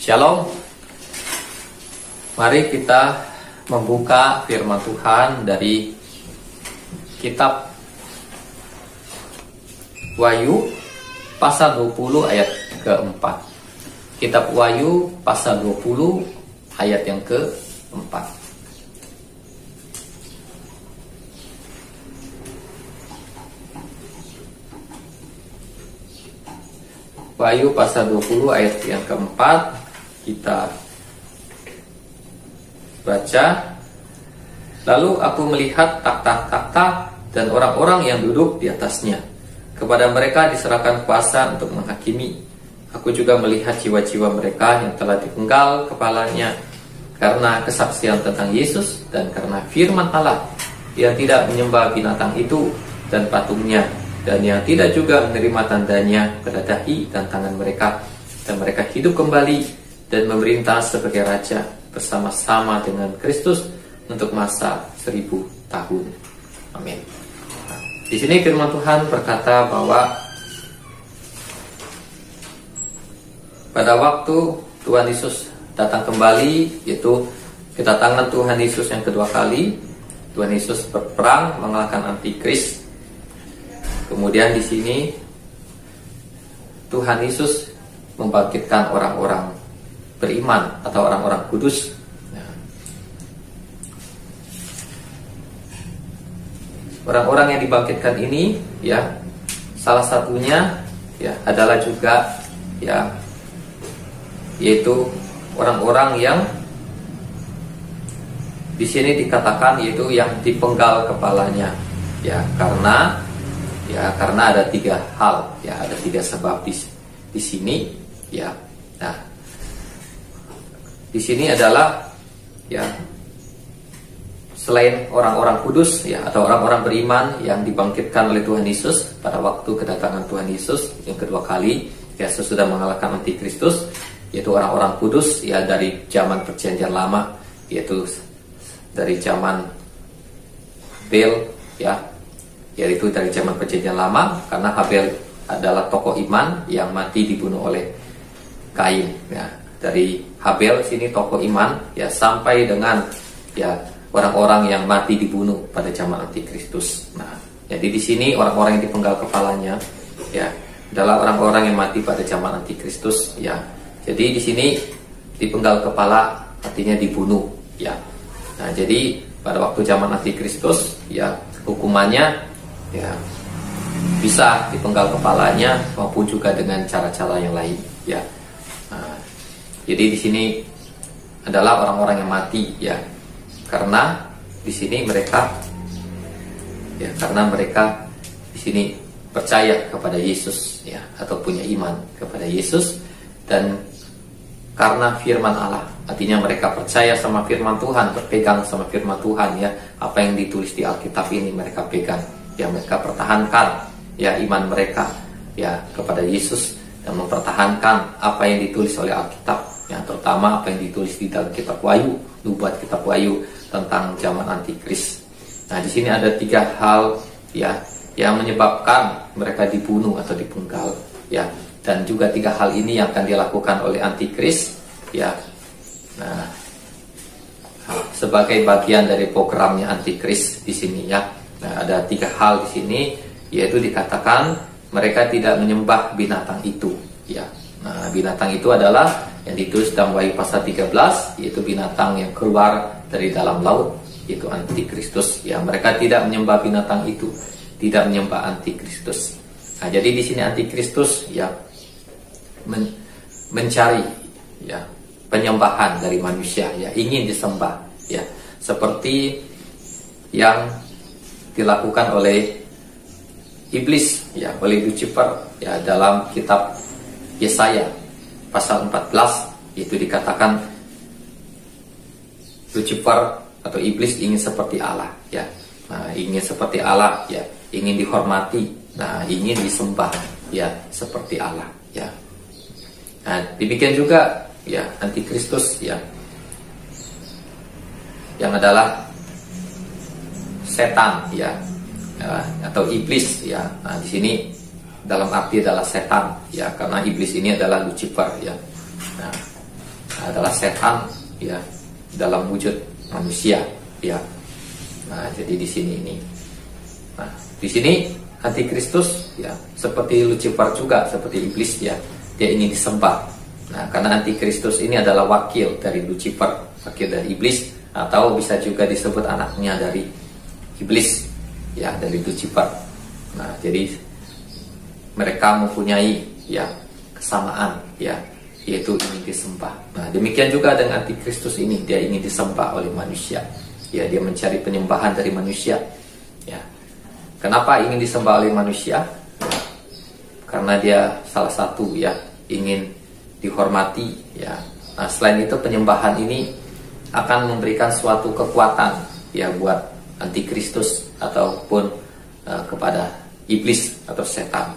Shalom. Mari kita membuka firman Tuhan dari kitab Wahyu pasal 20 ayat keempat. Kitab Wahyu pasal 20 ayat yang keempat. Wahyu pasal 20 ayat yang keempat, kita baca. Lalu aku melihat takhta-takhta dan orang-orang yang duduk di atasnya. Kepada mereka diserahkan kuasa untuk menghakimi. Aku juga melihat jiwa-jiwa mereka yang telah dipenggal kepalanya karena kesaksian tentang Yesus dan karena firman Allah, yang tidak menyembah binatang itu dan patungnya, dan yang tidak juga menerima tandanya pada dahi dan tangan mereka, dan mereka hidup kembali dan memerintah sebagai raja bersama-sama dengan Kristus untuk masa 1000 tahun. Amin. Di sini firman Tuhan berkata bahwa pada waktu Tuhan Yesus datang kembali, yaitu kedatangan Tuhan Yesus yang kedua kali, Tuhan Yesus berperang mengalahkan antikris. Kemudian di sini Tuhan Yesus membangkitkan orang-orang beriman atau orang-orang kudus. Orang-orang yang dibangkitkan ini, ya, salah satunya ya adalah juga ya yaitu orang-orang yang di sini dikatakan yaitu yang dipenggal kepalanya, ya, karena ada 3 hal, ya, ada 3 sebab di sini, ya. Nah, di sini adalah ya selain orang-orang kudus, ya, atau orang-orang beriman yang dibangkitkan oleh Tuhan Yesus pada waktu kedatangan Tuhan Yesus yang kedua kali, ya, sesudah mengalahkan antikristus, yaitu orang-orang kudus, ya, dari zaman perjanjian lama, yaitu dari zaman Habel, ya, yaitu dari zaman perjanjian lama, karena Habel adalah tokoh iman yang mati dibunuh oleh Kain, ya. Dari Habel sini tokoh iman, ya, sampai dengan ya orang-orang yang mati dibunuh pada zaman antikristus. Nah, jadi di sini orang-orang yang dipenggal kepalanya, ya, adalah orang-orang yang mati pada zaman antikristus, ya. Jadi di sini dipenggal kepala artinya dibunuh, ya. Nah, jadi pada waktu zaman antikristus, ya, hukumannya ya bisa dipenggal kepalanya maupun juga dengan cara-cara yang lain, ya. Nah, jadi di sini adalah orang-orang yang mati, ya, karena di sini mereka di sini percaya kepada Yesus, ya, atau punya iman kepada Yesus, dan karena firman Allah, artinya mereka percaya sama firman Tuhan, berpegang sama firman Tuhan, ya, apa yang ditulis di Alkitab ini mereka pegang, ya, mereka pertahankan, ya, iman mereka, ya, kepada Yesus, dan mempertahankan apa yang ditulis oleh Alkitab, yang terutama apa yang ditulis di dalam kitab Wahyu, nubuat kitab Wahyu tentang zaman antikris. Nah, di sini ada 3 hal, ya, yang menyebabkan mereka dibunuh atau dipenggal, ya, dan juga 3 hal ini yang akan dilakukan oleh antikris, ya. Nah, sebagai bagian dari programnya antikris di sini, ya. Nah, ada 3 hal di sini, yaitu dikatakan mereka tidak menyembah binatang itu, ya. Nah, binatang itu adalah yang ditulis dalam Wahyu pasal 13, yaitu binatang yang keluar dari dalam laut, yaitu antikristus, ya. Mereka tidak menyembah binatang itu, tidak menyembah antikristus. Nah, jadi di sini antikristus, ya, mencari, ya, penyembahan dari manusia, ya, ingin disembah, ya, seperti yang dilakukan oleh iblis, ya, oleh Lucifer, ya, dalam kitab Yesaya pasal 14, itu dikatakan Lucifer atau iblis ingin seperti Allah, ya. Nah, ingin seperti Allah, ya, ingin dihormati, nah, ingin disembah, ya, seperti Allah, ya. Nah, demikian juga, ya, antikristus, ya, yang adalah setan, ya, atau iblis, ya. Nah, di sini dalam arti adalah setan, ya, karena iblis ini adalah Lucifer, ya. Nah, adalah setan ya dalam wujud manusia ya. Nah, jadi di sini ini. Nah, di sini antikristus ya seperti Lucifer juga, seperti iblis ya. Dia ingin disembah. Nah, karena antikristus ini adalah wakil dari Lucifer, wakil dari iblis, atau bisa juga disebut anaknya dari iblis ya, dari Lucifer. Nah, jadi mereka mempunyai ya kesamaan ya, yaitu ingin disembah. Nah, demikian juga dengan antikristus ini, dia ingin disembah oleh manusia. Ya, dia mencari penyembahan dari manusia. Ya. Kenapa ingin disembah oleh manusia? Karena dia salah satu ya ingin dihormati ya. Nah, selain itu penyembahan ini akan memberikan suatu kekuatan ya buat antikristus ataupun kepada iblis atau setan.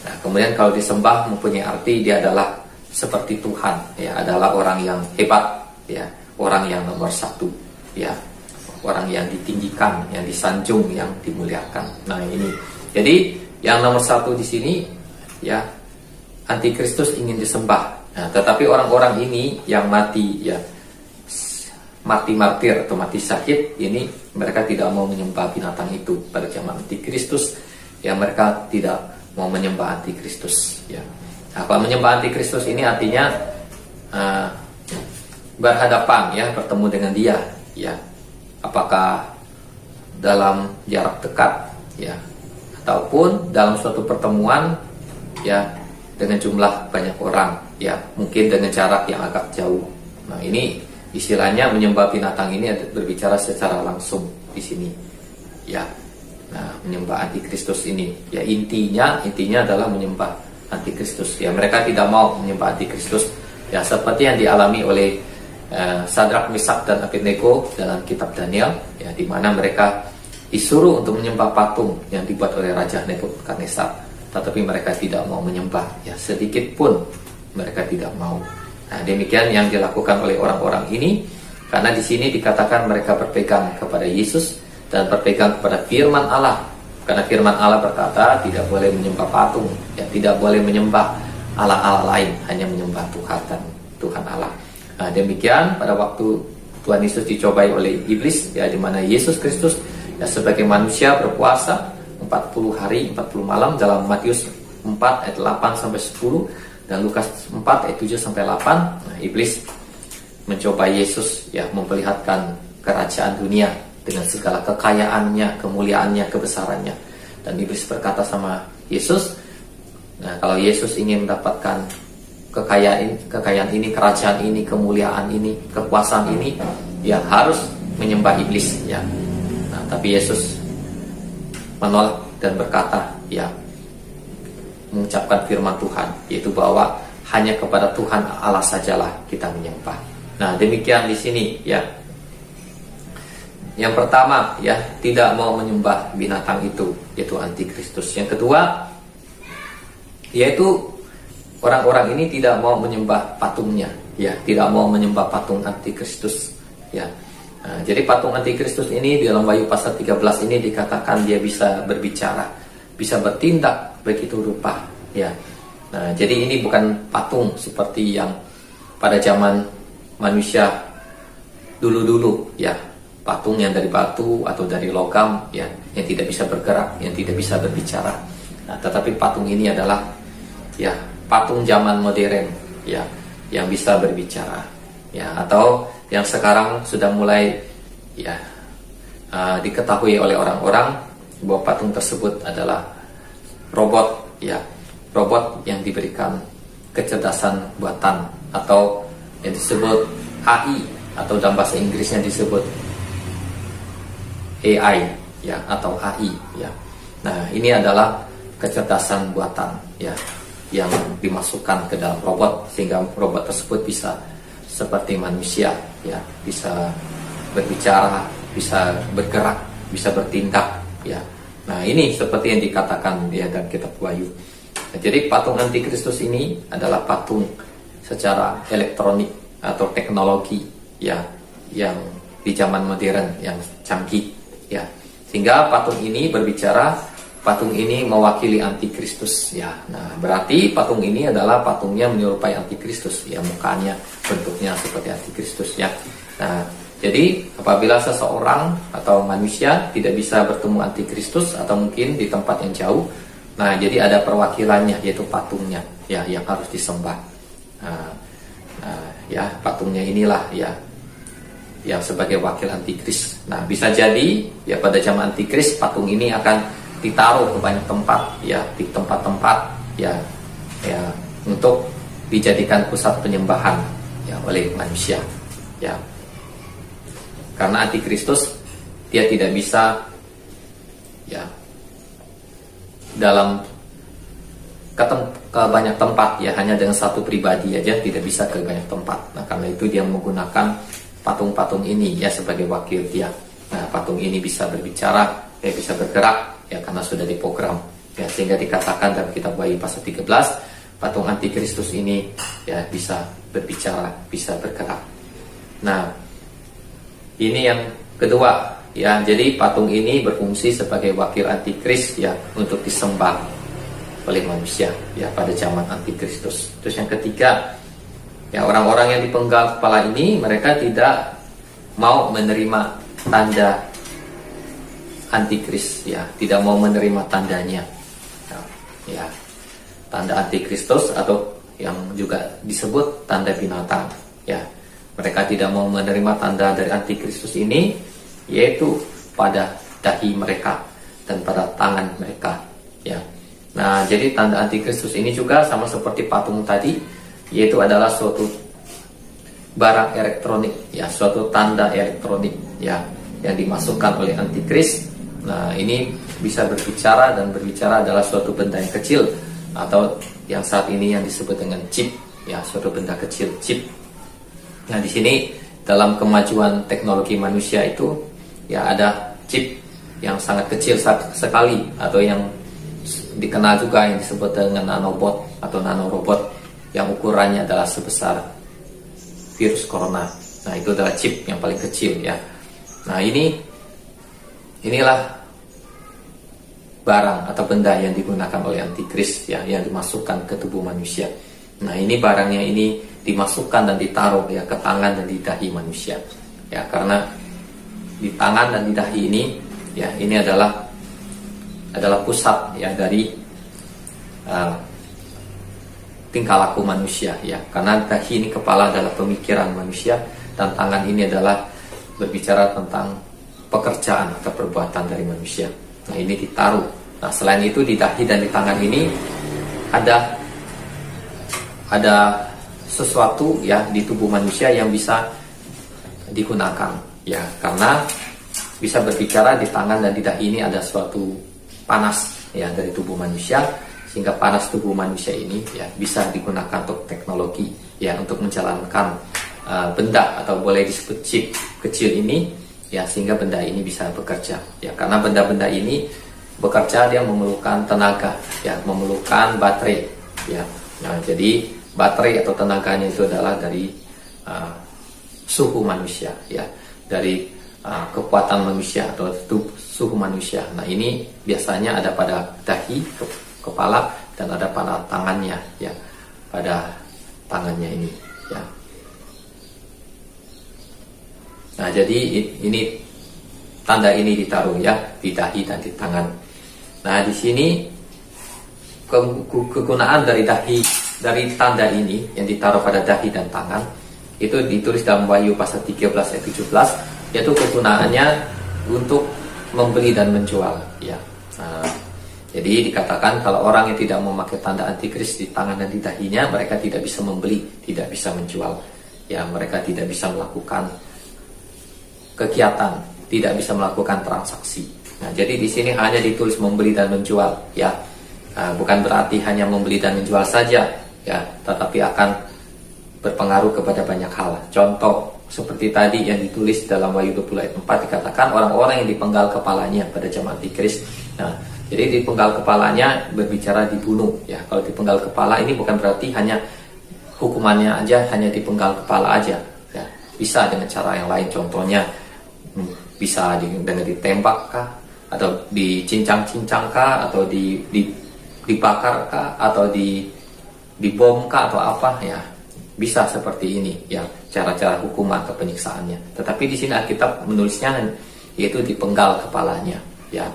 Nah, kemudian kalau disembah mempunyai arti dia adalah seperti Tuhan ya, adalah orang yang hebat ya, orang yang nomor satu ya, orang yang ditinggikan, yang disanjung, yang dimuliakan. Nah, ini jadi yang nomor satu di sini ya, antikristus ingin disembah. Nah, tetapi orang-orang ini yang mati ya, mati martir atau mati sakit ini, mereka tidak mau menyembah binatang itu pada zaman antikristus ya, mereka tidak mau menyembah antikristus ya. Nah, kalau menyembah antikristus ini artinya berhadapan ya, bertemu dengan dia ya, apakah dalam jarak dekat ya, ataupun dalam suatu pertemuan ya dengan jumlah banyak orang ya, mungkin dengan jarak yang agak jauh. Nah, ini istilahnya menyembah binatang ini berbicara secara langsung di sini ya. Nah, menyembah antikristus ini ya, intinya adalah menyembah antikristus ya. Mereka tidak mau menyembah antikristus ya, seperti yang dialami oleh Sadrak, Mesak dan Abednego dalam kitab Daniel ya, di mana mereka disuruh untuk menyembah patung yang dibuat oleh Raja Nebukadnezar, tetapi mereka tidak mau menyembah ya, sedikit pun mereka tidak mau. Nah, demikian yang dilakukan oleh orang-orang ini, karena di sini dikatakan mereka berpegang kepada Yesus dan berpegang kepada firman Allah, karena firman Allah berkata tidak boleh menyembah patung ya, tidak boleh menyembah Allah-Allah lain, hanya menyembah Tuhan dan Tuhan Allah. Nah, demikian pada waktu Tuhan Yesus dicobai oleh iblis ya, di mana Yesus Kristus ya sebagai manusia berpuasa 40 hari 40 malam dalam Matius 4 ayat 8 sampai 10 dan Lukas 4 ayat 7 sampai 8. Nah, iblis mencoba Yesus ya, memperlihatkan kerajaan dunia dengan segala kekayaannya, kemuliaannya, kebesarannya. Dan iblis berkata sama Yesus, nah, kalau Yesus ingin mendapatkan kekayaan ini, kerajaan ini, kemuliaan ini, kekuasaan ini, ya harus menyembah iblis ya. Nah, tapi Yesus menolak dan berkata ya, mengucapkan firman Tuhan, yaitu bahwa hanya kepada Tuhan Allah sajalah kita menyembah. Nah, demikian di sini ya. Yang pertama ya, tidak mau menyembah binatang itu, yaitu antikristus. Yang kedua, yaitu orang-orang ini tidak mau menyembah patungnya ya, tidak mau menyembah patung antikristus ya. Nah, jadi patung antikristus ini dalam Wahyu pasal 13 ini dikatakan dia bisa berbicara, bisa bertindak begitu rupa ya. Nah, jadi ini bukan patung seperti yang pada zaman manusia dulu-dulu ya, patung yang dari batu atau dari logam ya, yang tidak bisa bergerak, yang tidak bisa berbicara. Nah, tetapi patung ini adalah ya patung zaman modern ya, yang bisa berbicara ya, atau yang sekarang sudah mulai ya diketahui oleh orang-orang bahwa patung tersebut adalah robot ya, robot yang diberikan kecerdasan buatan atau yang disebut AI, atau dalam bahasa Inggrisnya disebut AI ya, atau AI ya. Nah, ini adalah kecerdasan buatan ya, yang dimasukkan ke dalam robot sehingga robot tersebut bisa seperti manusia ya, bisa berbicara, bisa bergerak, bisa bertindak ya. Nah, ini seperti yang dikatakan ya dalam kitab Wahyu. Nah, jadi patung antikristus ini adalah patung secara elektronik atau teknologi ya, yang di zaman modern yang canggih ya, sehingga patung ini berbicara patung ini mewakili antikristus ya. Nah, berarti patung ini adalah patungnya menyerupai antikristus ya, mukanya bentuknya seperti antikristus ya. Nah, jadi apabila seseorang atau manusia tidak bisa bertemu antikristus atau mungkin di tempat yang jauh, nah jadi ada perwakilannya yaitu patungnya ya yang harus disembah. Ya patungnya inilah ya yang sebagai wakil antikris. Nah, bisa jadi ya pada zaman antikris patung ini akan ditaruh ke banyak tempat ya, di tempat-tempat ya untuk dijadikan pusat penyembahan ya oleh manusia ya. Karena antikristus dia tidak bisa ya dalam ke banyak tempat ya, hanya dengan satu pribadi aja tidak bisa ke banyak tempat. Nah, karena itu dia menggunakan patung-patung ini ya sebagai wakil dia. Nah, patung ini bisa berbicara, bisa bergerak ya karena sudah diprogram ya, sehingga dikatakan dalam kitab Wahyu pasal 13 patung antikristus ini ya bisa berbicara, bisa bergerak. Nah, ini yang kedua ya, jadi patung ini berfungsi sebagai wakil antikris ya untuk disembah oleh manusia ya pada zaman antikristus. Terus yang ketiga ya, orang-orang yang dipenggal kepala ini mereka tidak mau menerima tanda antikris ya, tidak mau menerima tandanya ya, tanda antikristus atau yang juga disebut tanda binatang ya. Mereka tidak mau menerima tanda dari antikristus ini, yaitu pada dahi mereka dan pada tangan mereka ya. Nah, jadi tanda antikristus ini juga sama seperti patung tadi, yaitu adalah suatu barang elektronik ya, suatu tanda elektronik ya yang dimasukkan oleh antikris. Nah, ini bisa berbicara, dan berbicara adalah suatu benda yang kecil atau yang saat ini yang disebut dengan chip ya, suatu benda kecil, chip. Nah, di sini dalam kemajuan teknologi manusia itu ya ada chip yang sangat kecil sekali atau yang dikenal juga yang disebut dengan nanobot atau nanorobot yang ukurannya adalah sebesar virus corona. Nah, itu adalah chip yang paling kecil ya. Nah, inilah barang atau benda yang digunakan oleh antikris ya, yang dimasukkan ke tubuh manusia. Nah, ini barangnya ini dimasukkan dan ditaruh ya ke tangan dan di dahi manusia ya, karena di tangan dan di dahi ini ya, ini adalah pusat ya dari tingkah laku manusia ya, karena dahi ini kepala adalah pemikiran manusia dan tangan ini adalah berbicara tentang pekerjaan atau perbuatan dari manusia. Nah, ini ditaruh. Nah, selain itu di dahi dan di tangan ini ada sesuatu ya di tubuh manusia yang bisa digunakan ya, karena bisa berbicara di tangan dan di dahi ini ada suatu panas ya dari tubuh manusia, sehingga panas tubuh manusia ini ya bisa digunakan untuk teknologi ya untuk menjalankan benda atau boleh disebut chip kecil ini ya, sehingga benda ini bisa bekerja ya, karena benda-benda ini bekerja dia memerlukan tenaga ya, memerlukan baterai ya. Nah, jadi baterai atau tenaganya itu adalah dari suhu manusia ya, dari kekuatan manusia atau suhu manusia. Nah, ini biasanya ada pada dahi, kepala, dan ada pada tangannya ya, pada tangannya ini ya. Nah, jadi ini tanda ini ditaruh ya di dahi dan di tangan. Nah, di sini kegunaan dari tanda ini yang ditaruh pada dahi dan tangan itu ditulis dalam Wahyu pasal 13 ayat 17, yaitu kegunaannya untuk membeli dan menjual ya. Nah, jadi dikatakan kalau orang yang tidak memakai tanda antikris di tangan dan di dahinya, mereka tidak bisa membeli, tidak bisa menjual ya, mereka tidak bisa melakukan kegiatan, tidak bisa melakukan transaksi. Nah, jadi di sini hanya ditulis membeli dan menjual ya. Bukan berarti hanya membeli dan menjual saja ya, tetapi akan berpengaruh kepada banyak hal. Contoh seperti tadi yang ditulis dalam Wahyu 20 ayat 4, dikatakan orang-orang yang dipenggal kepalanya pada zaman antikris. Nah, jadi dipenggal kepalanya berbicara dibunuh ya. Kalau dipenggal kepala ini bukan berarti hanya hukumannya aja hanya dipenggal kepala aja ya. Bisa dengan cara yang lain, contohnya bisa dengan ditembak kah, atau dicincang-cincangkah, atau dibakarkah, atau dibomkah atau apa ya, bisa seperti ini ya cara-cara hukuman atau penyiksaannya. Tetapi di sini Alkitab menulisnya yaitu dipenggal kepalanya ya.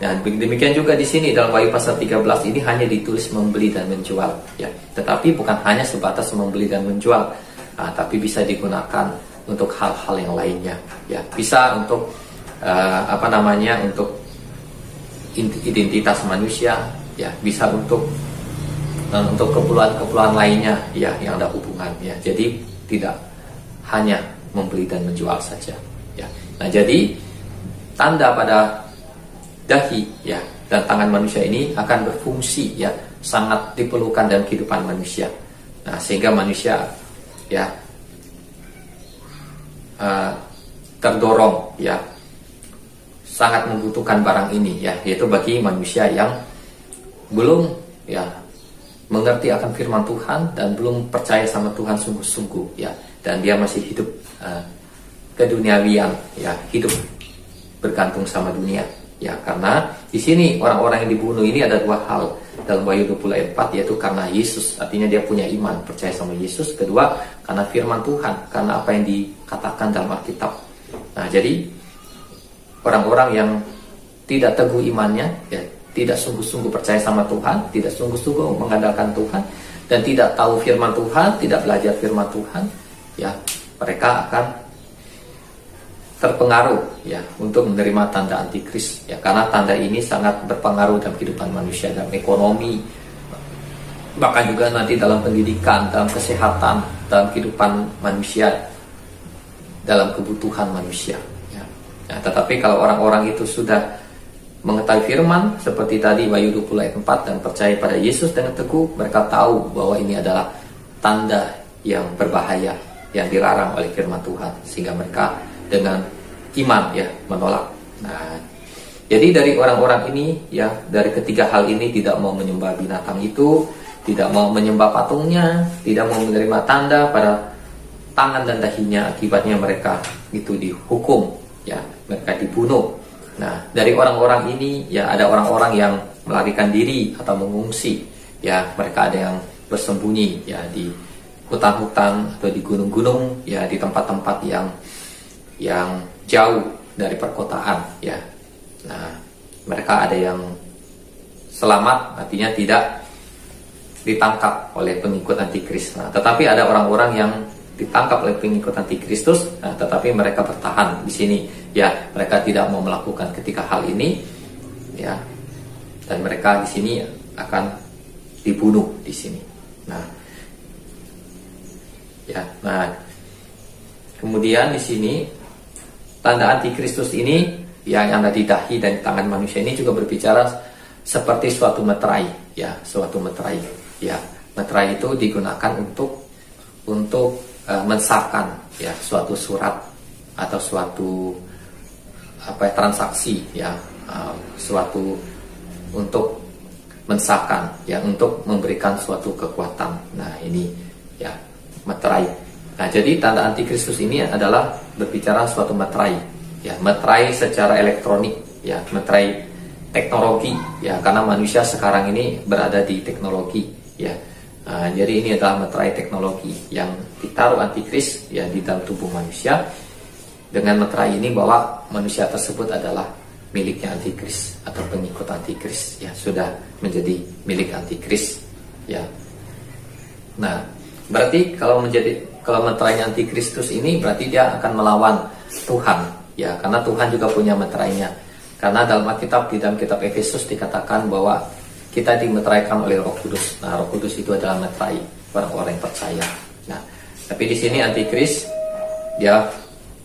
Dan demikian juga di sini dalam Wahyu pasal 13 ini hanya ditulis membeli dan menjual ya. Tetapi bukan hanya sebatas membeli dan menjual, tapi bisa digunakan untuk hal-hal yang lainnya ya. Bisa untuk untuk identitas manusia ya, bisa untuk keperluan lainnya ya yang ada hubungannya. Jadi tidak hanya membeli dan menjual saja ya. Nah, jadi tanda pada dahi ya dan tangan manusia ini akan berfungsi ya, sangat diperlukan dalam kehidupan manusia. Nah, sehingga manusia ya terdorong ya, sangat membutuhkan barang ini ya, yaitu bagi manusia yang belum ya mengerti akan firman Tuhan dan belum percaya sama Tuhan sungguh-sungguh ya, dan dia masih hidup keduniawian ya, hidup bergantung sama dunia ya. Karena di sini orang-orang yang dibunuh ini ada dua hal dalam Wahyu 20 ayat 4, yaitu karena Yesus, artinya dia punya iman, percaya sama Yesus. Kedua, karena firman Tuhan, karena apa yang dikatakan dalam Alkitab. Nah, jadi orang-orang yang tidak teguh imannya ya, tidak sungguh-sungguh percaya sama Tuhan, tidak sungguh-sungguh mengandalkan Tuhan, dan tidak tahu firman Tuhan, tidak belajar firman Tuhan ya, mereka akan terpengaruh ya untuk menerima tanda antikris ya, karena tanda ini sangat berpengaruh dalam kehidupan manusia, dalam ekonomi, bahkan juga nanti dalam pendidikan, dalam kesehatan, dalam kehidupan manusia, dalam kebutuhan manusia ya. Nah, tetapi kalau orang-orang itu sudah mengetahui firman seperti tadi Wahyu 20 ayat 4 dan percaya pada Yesus dengan teguh, mereka tahu bahwa ini adalah tanda yang berbahaya yang dilarang oleh firman Tuhan, sehingga mereka dengan iman ya menolak. Nah, jadi dari orang-orang ini ya, dari ketiga hal ini, tidak mau menyembah binatang itu, tidak mau menyembah patungnya, tidak mau menerima tanda pada tangan dan dahinya, akibatnya mereka itu dihukum ya, mereka dibunuh. Nah, dari orang-orang ini ya, ada orang-orang yang melarikan diri atau mengungsi ya, mereka ada yang bersembunyi ya di hutan-hutan atau di gunung-gunung ya, di tempat-tempat yang jauh dari perkotaan ya. Nah, mereka ada yang selamat, artinya tidak ditangkap oleh pengikut antikris. Nah, tetapi ada orang-orang yang ditangkap oleh pengikut antikristus, nah, tetapi mereka bertahan di sini ya, mereka tidak mau melakukan ketiga hal ini ya, dan mereka di sini akan dibunuh di sini. Nah, ya, nah kemudian di sini tanda antikristus ini ya, yang ada di dahi dan tangan manusia ini juga berbicara seperti suatu meterai ya, suatu meterai ya. Meterai itu digunakan untuk mensahkan ya suatu surat atau suatu transaksi ya, suatu untuk mensahkan ya, untuk memberikan suatu kekuatan. Nah, ini ya meterai. Nah, jadi tanda antikristus ini adalah berbicara suatu meterai ya, meterai secara elektronik ya, meterai teknologi ya, karena manusia sekarang ini berada di teknologi ya. Nah, jadi ini adalah meterai teknologi yang ditaruh antikris ya di dalam tubuh manusia. Dengan meterai ini bahwa manusia tersebut adalah miliknya antikris atau pengikut antikris ya, sudah menjadi milik antikris ya. Nah, berarti kalau meterainya antikristus ini berarti dia akan melawan Tuhan ya, karena Tuhan juga punya meterainya. Karena dalam Alkitab, di dalam kitab Efesus dikatakan bahwa kita dimeteraikan oleh Roh Kudus. Nah, Roh Kudus itu adalah meterai orang-orang yang percaya. Nah, tapi di sini antikris dia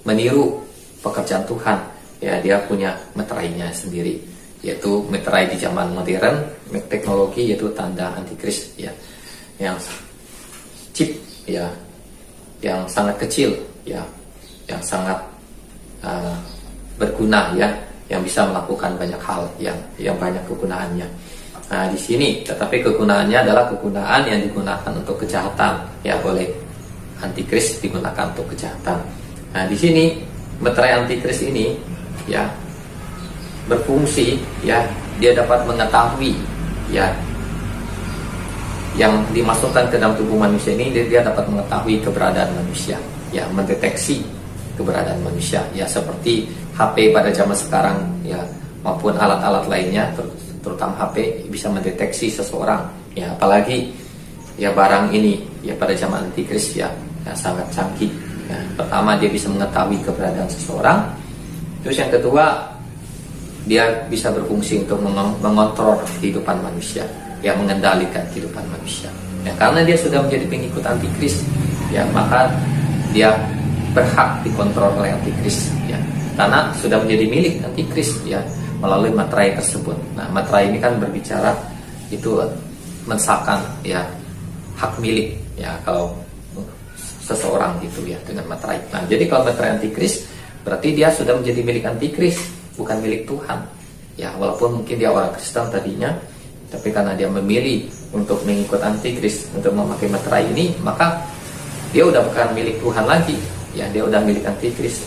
meniru pekerjaan Tuhan ya, dia punya meterainya sendiri, yaitu meterai di zaman modern, teknologi, yaitu tanda antikris ya, yang chip ya, yang sangat kecil ya, yang sangat berguna ya, yang bisa melakukan banyak hal yang banyak kegunaannya. Nah, di sini tetapi kegunaannya adalah kegunaan yang digunakan untuk kejahatan ya, oleh antikris digunakan untuk kejahatan. Nah, di sini meterai antikris ini ya berfungsi, ya, dia dapat mengetahui, ya, yang dimasukkan ke dalam tubuh manusia ini, dia dapat mengetahui keberadaan manusia, ya, mendeteksi keberadaan manusia, ya, seperti HP pada zaman sekarang, ya, maupun alat-alat lainnya, terutama HP bisa mendeteksi seseorang, ya, apalagi ya barang ini, ya, pada zaman antikris, ya, sangat canggih. Ya, pertama dia bisa mengetahui keberadaan seseorang, terus yang kedua dia bisa berfungsi untuk mengontrol kehidupan manusia, ya, mengendalikan kehidupan manusia, ya, karena dia sudah menjadi pengikut antikris, ya, maka dia berhak dikontrol oleh antikris, ya, karena sudah menjadi milik antikris, ya, melalui materai tersebut. Nah, materai ini kan berbicara itu mensahkan, ya, hak milik, ya, kalau seseorang gitu, ya, dengan materai. Nah, jadi kalau materai antikris berarti dia sudah menjadi milik antikris, bukan milik Tuhan, ya, walaupun mungkin dia orang Kristen tadinya, tapi karena dia memilih untuk mengikut antikris, untuk memakai materai ini, maka dia udah bukan milik Tuhan lagi, ya, dia udah milik antikris,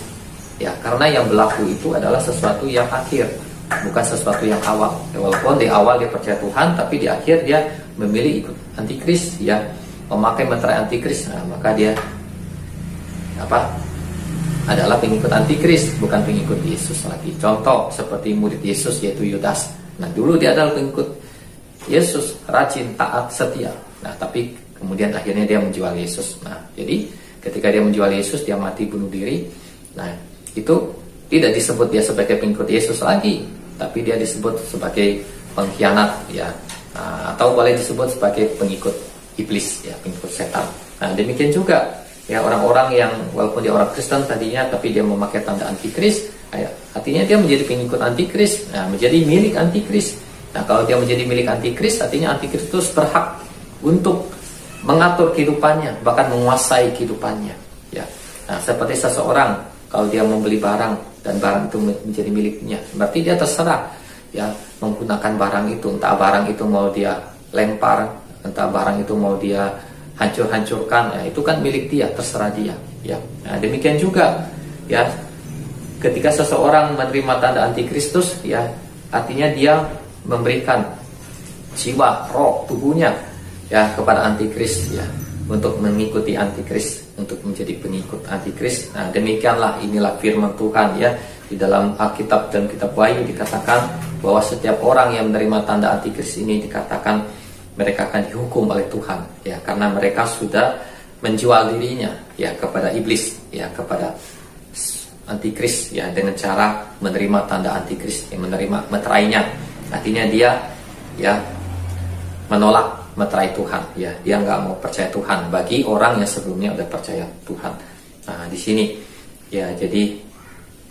ya, karena yang berlaku itu adalah sesuatu yang akhir, bukan sesuatu yang awal, ya, walaupun di awal dia percaya Tuhan, tapi di akhir dia memilih ikut antikris, ya, memakai materai antikris. Nah, maka dia adalah pengikut antikris, bukan pengikut Yesus lagi. Contoh seperti murid Yesus, yaitu Yudas. Nah, dulu dia adalah pengikut Yesus, rajin, taat, setia. Nah, tapi kemudian akhirnya dia menjual Yesus. Nah, jadi ketika dia menjual Yesus, dia mati bunuh diri. Nah, itu tidak disebut dia sebagai pengikut Yesus lagi, tapi dia disebut sebagai pengkhianat, ya, atau boleh disebut sebagai pengikut iblis, ya, pengikut setan. Nah, demikian juga, ya, orang-orang yang walaupun dia orang Kristen tadinya, tapi dia memakai tanda antikris, ya, artinya dia menjadi pengikut antikris, nah, menjadi milik antikris. Nah, kalau dia menjadi milik antikris, artinya antikristus berhak untuk mengatur kehidupannya, bahkan menguasai kehidupannya, ya. Nah, seperti seseorang kalau dia membeli barang dan barang itu menjadi miliknya, berarti dia terserah, ya, menggunakan barang itu, entah barang itu mau dia lempar, entah barang itu mau dia hancurkan, ya, itu kan milik dia, terserah dia, ya. Nah, demikian juga, ya, ketika seseorang menerima tanda antikristus, ya, artinya dia memberikan jiwa, roh, tubuhnya, ya, kepada antikris, ya, untuk mengikuti antikris, untuk menjadi pengikut antikris. Nah, demikianlah, inilah firman Tuhan, ya, di dalam Alkitab dan kitab Wahyu dikatakan bahwa setiap orang yang menerima tanda antikris ini dikatakan mereka akan dihukum oleh Tuhan, ya, karena mereka sudah menjual dirinya, ya, kepada iblis, ya, kepada antikris, ya, dengan cara menerima tanda antikris, ya, menerima meterainya. Artinya dia, ya, menolak meterai Tuhan, ya, dia nggak mau percaya Tuhan bagi orang yang sebelumnya udah percaya Tuhan. Nah, di sini, ya, jadi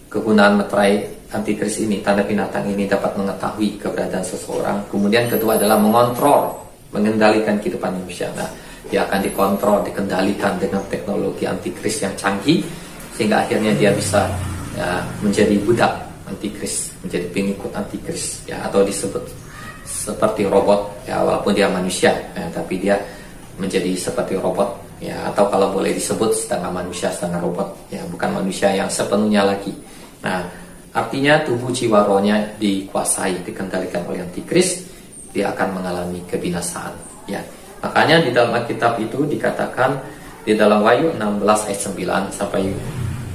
kegunaan meterai antikris ini, tanda binatang ini dapat mengetahui keberadaan seseorang. Kemudian kedua adalah mengontrol, mengendalikan kehidupan manusia. Nah, dia akan dikontrol, dikendalikan dengan teknologi antikris yang canggih, sehingga akhirnya dia bisa, ya, menjadi budak antikris, menjadi pengikut antikris, ya, atau disebut seperti robot, ya, walaupun dia manusia, ya, tapi dia menjadi seperti robot, ya, atau kalau boleh disebut setengah manusia setengah robot, ya, bukan manusia yang sepenuhnya lagi. Nah, artinya tubuh jiwa rohnya dikuasai, dikendalikan oleh antikris, dia akan mengalami kebinasaan, ya. Makanya di dalam Alkitab itu dikatakan di dalam Wahyu 16 ayat 9 sampai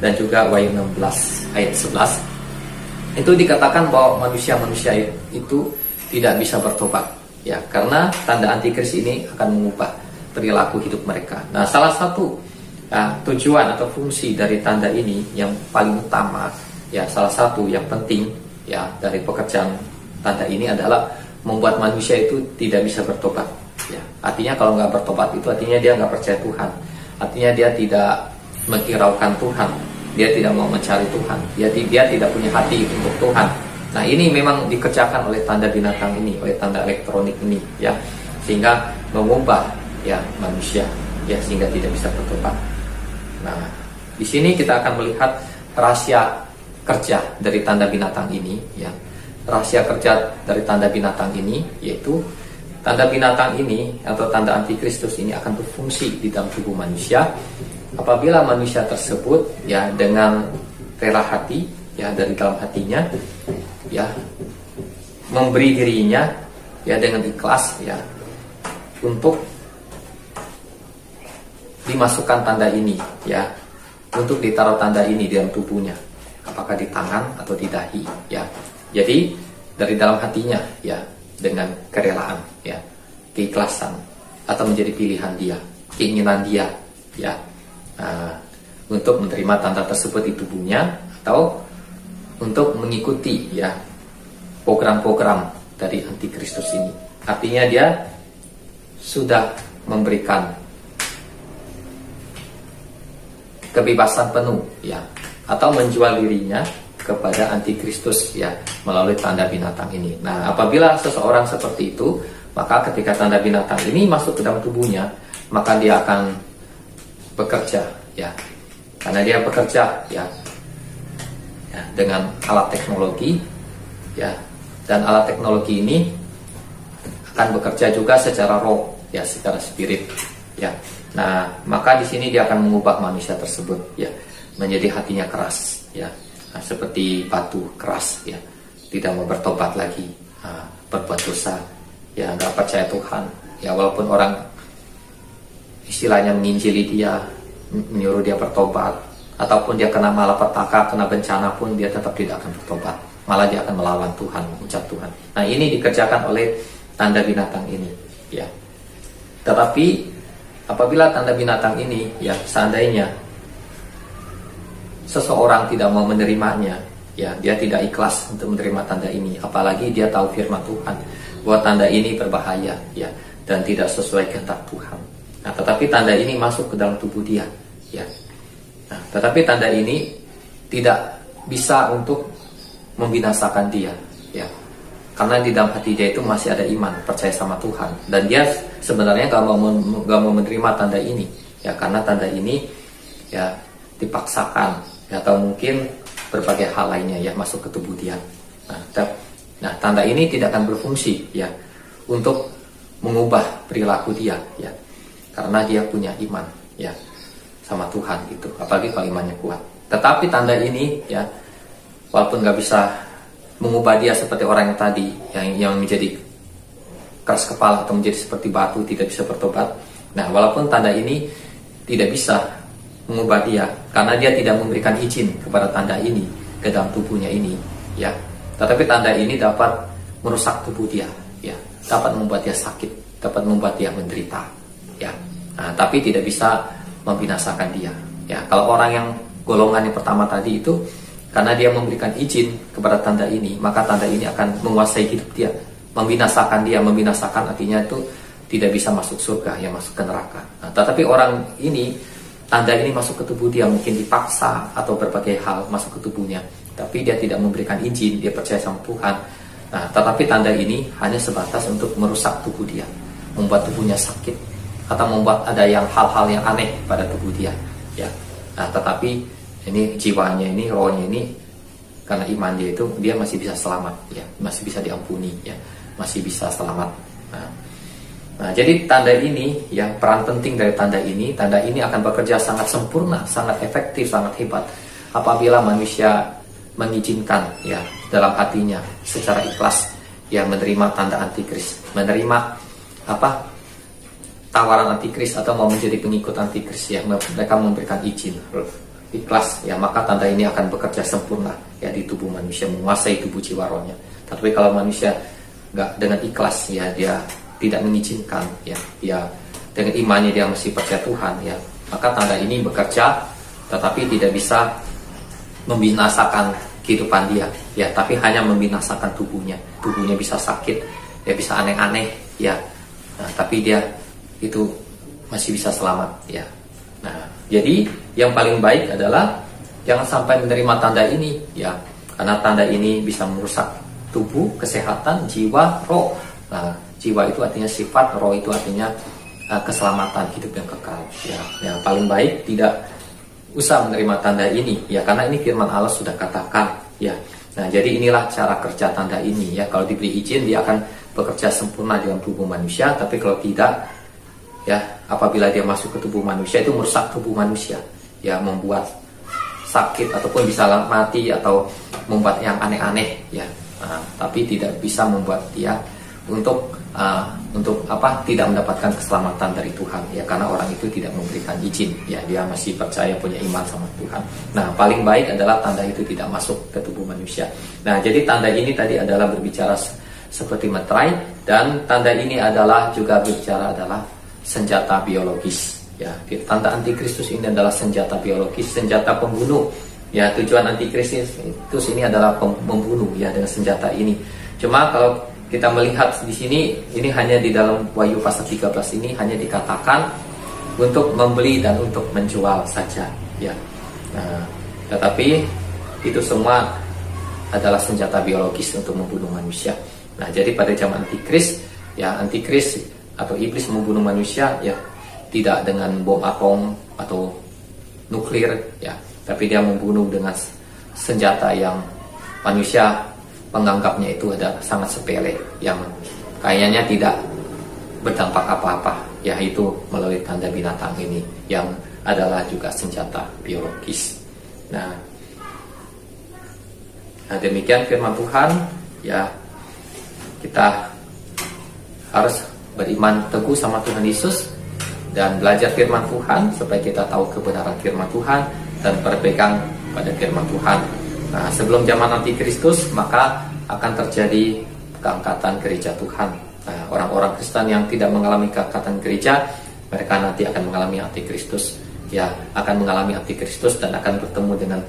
dan juga Wahyu 16 ayat 11 itu dikatakan bahwa manusia-manusia itu tidak bisa bertobat, ya, karena tanda antikris ini akan mengubah perilaku hidup mereka. Nah, salah satu, ya, tujuan atau fungsi dari tanda ini yang paling utama, ya, salah satu yang penting, ya, dari pekerjaan tanda ini adalah membuat manusia itu tidak bisa bertobat, ya. Artinya kalau nggak bertobat itu artinya dia nggak percaya Tuhan, artinya dia tidak menghiraukan Tuhan, dia tidak mau mencari Tuhan, dia tidak punya hati untuk Tuhan. Nah, ini memang dikerjakan oleh tanda binatang ini, oleh tanda elektronik ini, ya, sehingga mengubah, ya, manusia, ya, sehingga tidak bisa bertobat. Nah, di sini kita akan melihat rahasia kerja dari tanda binatang ini, ya. Rahasia kerja dari tanda binatang ini yaitu tanda binatang ini atau tanda antikristus ini akan berfungsi di dalam tubuh manusia apabila manusia tersebut, ya, dengan rela hati, ya, dari dalam hatinya ya memberi dirinya ya dengan ikhlas ya untuk dimasukkan tanda ini ya, untuk ditaruh tanda ini dalam tubuhnya, apakah di tangan atau di dahi ya. Jadi dari dalam hatinya ya, dengan kerelaan ya, keikhlasan, atau menjadi pilihan dia, keinginan dia ya, untuk menerima tanda tersebut di tubuhnya, atau untuk mengikuti ya program-program dari antikristus ini. Artinya dia sudah memberikan kebebasan penuh ya, atau menjual dirinya kepada antikristus ya, melalui tanda binatang ini. Nah, apabila seseorang seperti itu, maka ketika tanda binatang ini masuk ke dalam tubuhnya, maka dia akan bekerja ya, karena dia bekerja ya, dengan alat teknologi ya, dan alat teknologi ini akan bekerja juga secara roh ya, secara spirit ya. Nah, maka di sini dia akan mengubah manusia tersebut ya, menjadi hatinya keras ya, seperti batu keras ya, tidak mau bertobat lagi, berbuat dosa ya, nggak percaya Tuhan ya, walaupun orang istilahnya menginjili dia, menyuruh dia bertobat, ataupun dia kena malapetaka, kena bencana pun dia tetap tidak akan bertobat, malah dia akan melawan Tuhan, mengucap Tuhan. Nah, ini dikerjakan oleh tanda binatang ini ya. Tetapi apabila tanda binatang ini ya, seandainya seseorang tidak mau menerimanya ya, dia tidak ikhlas untuk menerima tanda ini, apalagi dia tahu firman Tuhan bahwa tanda ini berbahaya ya, dan tidak sesuai kehendak Tuhan. Nah, tetapi tanda ini masuk ke dalam tubuh dia ya. Nah, tetapi tanda ini tidak bisa untuk membinasakan dia ya, karena di dalam hati dia itu masih ada iman, percaya sama Tuhan, dan dia sebenarnya gak mau menerima tanda ini ya, karena tanda ini ya dipaksakan ya, atau mungkin berbagai hal lainnya ya masuk ke tubuh dia. Nah, tanda ini tidak akan berfungsi ya untuk mengubah perilaku dia ya, karena dia punya iman ya sama Tuhan gitu, apalagi kalau imannya kuat. Tetapi tanda ini ya, walaupun gak bisa mengubah dia seperti orang yang tadi yang menjadi keras kepala atau menjadi seperti batu, tidak bisa bertobat. Nah, walaupun tanda ini tidak bisa mengubah dia, karena dia tidak memberikan izin kepada tanda ini ke dalam tubuhnya ini ya, tetapi tanda ini dapat merusak tubuh dia ya, dapat membuat dia sakit, dapat membuat dia menderita ya. Nah, tapi tidak bisa membinasakan dia ya. Kalau orang yang golongan yang pertama tadi itu, karena dia memberikan izin kepada tanda ini, maka tanda ini akan menguasai hidup dia, membinasakan dia. Membinasakan artinya itu tidak bisa masuk surga, ya masuk ke neraka. Nah, tetapi orang ini, tanda ini masuk ke tubuh dia, mungkin dipaksa atau berbagai hal masuk ke tubuhnya, tapi dia tidak memberikan izin, dia percaya sama Tuhan. Nah, tetapi tanda ini hanya sebatas untuk merusak tubuh dia, membuat tubuhnya sakit, atau membuat ada hal-hal yang aneh pada tubuh dia ya. Nah, tetapi ini jiwanya ini, rohnya ini, karena iman dia itu, dia masih bisa selamat ya, masih bisa diampuni ya, masih bisa selamat. Nah, jadi tanda ini, yang peran penting dari tanda ini akan bekerja sangat sempurna, sangat efektif, sangat hebat apabila manusia mengizinkan ya dalam hatinya secara ikhlas ya, menerima tanda antikris, menerima tawaran antikris, atau mau menjadi pengikut antikris ya, mereka memberikan izin ikhlas ya, maka tanda ini akan bekerja sempurna ya di tubuh manusia, menguasai tubuh jiwa rohnya. Tapi kalau manusia nggak dengan ikhlas ya, dia tidak mengizinkan ya dengan imannya dia masih percaya Tuhan ya, maka tanda ini bekerja tetapi tidak bisa membinasakan kehidupan dia ya, tapi hanya membinasakan tubuhnya bisa sakit ya, bisa aneh-aneh ya. Nah, tapi dia itu masih bisa selamat ya. Nah, jadi yang paling baik adalah jangan sampai menerima tanda ini ya, karena tanda ini bisa merusak tubuh, kesehatan, jiwa, roh. Nah, jiwa itu artinya sifat, roh itu artinya keselamatan hidup yang kekal ya. Yang paling baik tidak usah menerima tanda ini ya, karena ini firman Allah sudah katakan ya. Nah, jadi inilah cara kerja tanda ini ya. Kalau diberi izin, dia akan bekerja sempurna dalam tubuh manusia, tapi kalau tidak ya, apabila dia masuk ke tubuh manusia, itu merusak tubuh manusia ya, membuat sakit ataupun bisa mati, atau membuat yang aneh-aneh ya, tapi tidak bisa membuat dia untuk tidak mendapatkan keselamatan dari Tuhan, ya, karena orang itu tidak memberikan izin, ya, dia masih percaya punya iman sama Tuhan. Nah, paling baik adalah tanda itu tidak masuk ke tubuh manusia. Nah, jadi tanda ini tadi adalah berbicara seperti meterai, dan tanda ini adalah juga berbicara adalah senjata biologis, ya. Tanda antikristus ini adalah senjata biologis, senjata pembunuh, ya. Tujuan antikristus ini adalah membunuh, ya, dengan senjata ini. Cuma kalau kita melihat di sini, ini hanya di dalam Wahyu pasal 13 ini hanya dikatakan untuk membeli dan untuk menjual saja, ya. Tetapi itu semua adalah senjata biologis untuk membunuh manusia. Nah, jadi pada zaman antikris, ya, antikris atau iblis membunuh manusia, ya, tidak dengan bom atom atau nuklir, ya, tapi dia membunuh dengan senjata yang manusia menganggapnya itu adalah sangat sepele, yang kayaknya tidak berdampak apa-apa, yaitu melalui tanda binatang ini yang adalah juga senjata biologis. Nah, demikian firman Tuhan, ya. Kita harus beriman teguh sama Tuhan Yesus dan belajar firman Tuhan supaya kita tahu kebenaran firman Tuhan dan berpegang pada firman Tuhan. Nah, sebelum zaman antikristus, maka akan terjadi keangkatan gereja Tuhan. Nah, orang-orang Kristen yang tidak mengalami keangkatan gereja, mereka nanti akan mengalami antikristus, ya, akan mengalami antikristus dan akan bertemu dengan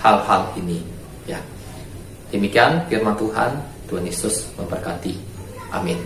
hal-hal ini, ya. Demikian firman Tuhan. Tuhan Yesus memberkati. Amin.